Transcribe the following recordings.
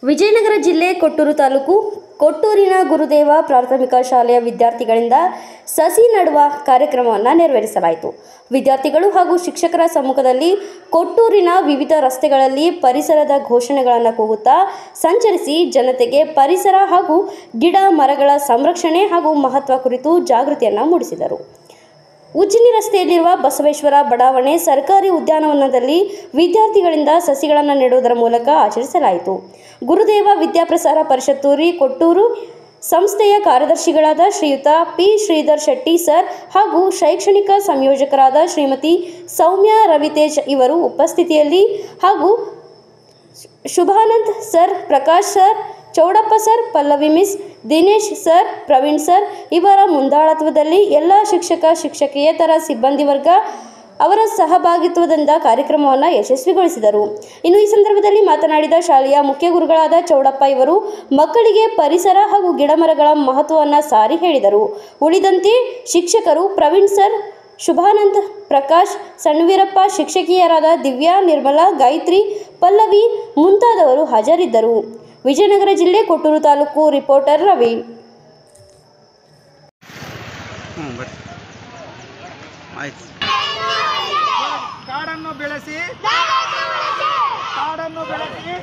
ವಿಜಯನಗರ ಜಿಲ್ಲೆ ಕೊಟ್ಟೂರು ತಾಲೂಕು ಕೊಟ್ಟೂರಿನ ಗುರುದೇವ ಪ್ರಾಥಮಿಕ ಶಾಲೆಯ ವಿದ್ಯಾರ್ಥಿಗಳಿಂದ ಸಸಿ ನೆಡುವ ಕಾರ್ಯಕ್ರಮವನ್ನು ನೆರವೇರಿಸಲಾಯಿತು. ವಿದ್ಯಾರ್ಥಿಗಳು ಹಾಗೂ ಶಿಕ್ಷಕರ ಸಮ್ಮುಖದಲ್ಲಿ ಕೊಟ್ಟೂರಿನ ವಿವಿಧ ರಸ್ತೆಗಳಲ್ಲಿ ಪರಿಸರದ ಘೋಷಣೆಗಳನ್ನು ಕೂಗುತ್ತಾ ಸಂಚರಿಸಿ ಜನತೆಗೆ ಪರಿಸರ ಹಾಗೂ ಗಿಡ ಮರಗಳ ಸಂರಕ್ಷಣೆ ಹಾಗೂ ಮಹತ್ವ ಕುರಿತು ಜಾಗೃತಿಯನ್ನು ಮೂಡಿಸಿದರು. ಉಜ್ಜಿನಿ ರಸ್ತೆಯಲ್ಲಿರುವ ಬಸವೇಶ್ವರ ಬಡಾವಣೆ ಸರ್ಕಾರಿ ಉದ್ಯಾನವನದಲ್ಲಿ ವಿದ್ಯಾರ್ಥಿಗಳಿಂದ ಸಸಿಗಳನ್ನು ನೆಡುವುದರ ಮೂಲಕ ಆಚರಿಸಲಾಯಿತು. ಗುರುದೇವ ವಿದ್ಯಾಪ್ರಸಾರ ಪರಿಷತ್ತೂರಿ ಕೊಟ್ಟೂರು ಸಂಸ್ಥೆಯ ಕಾರ್ಯದರ್ಶಿಗಳಾದ ಶ್ರೀಯುತ ಪಿ ಶ್ರೀಧರ್ ಶೆಟ್ಟಿ ಸರ್ ಹಾಗೂ ಶೈಕ್ಷಣಿಕ ಸಂಯೋಜಕರಾದ ಶ್ರೀಮತಿ ಸೌಮ್ಯ ರವಿತೇಜ್ ಇವರು ಉಪಸ್ಥಿತಿಯಲ್ಲಿ ಹಾಗೂ Shubhanand sir, Prakash sir, Chowdappa sir, Pallavi miss, Dinesh sir, Praveen sir ಇವರ ಮುಂದಾಳತ್ವದಲ್ಲಿ ಎಲ್ಲ ಶಿಕ್ಷಕ ಶಿಕ್ಷಕಿಯೇತರ ಸಿಬ್ಬಂದಿ ವರ್ಗ ಅವರ ಸಹಭಾಗಿತ್ವದಿಂದ ಕಾರ್ಯಕ್ರಮವನ್ನು ಯಶಸ್ವಿಗೊಳಿಸಿದರು. ಇನ್ನು ಈ ಸಂದರ್ಭದಲ್ಲಿ ಮಾತನಾಡಿದ ಶಾಲೆಯ ಮುಖ್ಯ ಗುರುಗಳಾದ ಚೌಡಪ್ಪ ಇವರು ಮಕ್ಕಳಿಗೆ ಪರಿಸರ ಹಾಗೂ ಗಿಡಮರಗಳ ಮಹತ್ವವನ್ನು ಸಾರಿ ಹೇಳಿದರು. ಉಳಿದಂತೆ ಶಿಕ್ಷಕರು ಪ್ರವೀಣ್ ಸರ್, ಶುಭಾನಂದ್, ಪ್ರಕಾಶ್, ಸಣ್ಣವೀರಪ್ಪ, ಶಿಕ್ಷಕಿಯರಾದ ದಿವ್ಯಾ, ನಿರ್ಮಲಾ, ಗಾಯತ್ರಿ, ಪಲ್ಲವಿ ಮುಂತಾದವರು ಹಾಜರಿದ್ದರು. ವಿಜಯನಗರ ಜಿಲ್ಲೆ ಕೊಟ್ಟೂರು ತಾಲೂಕು ರಿಪೋರ್ಟರ್ ರವಿ. ಕಾಡನ್ನು ಬೆಳೆಸಿ ಕಾಡನ್ನು ಬೆಳೆಸಿ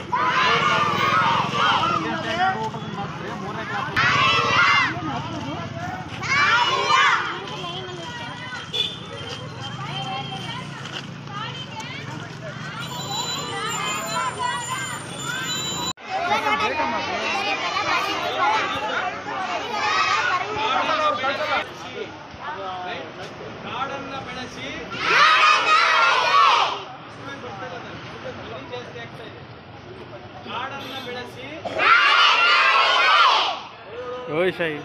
ಓಯ್ ಶಾಯಿ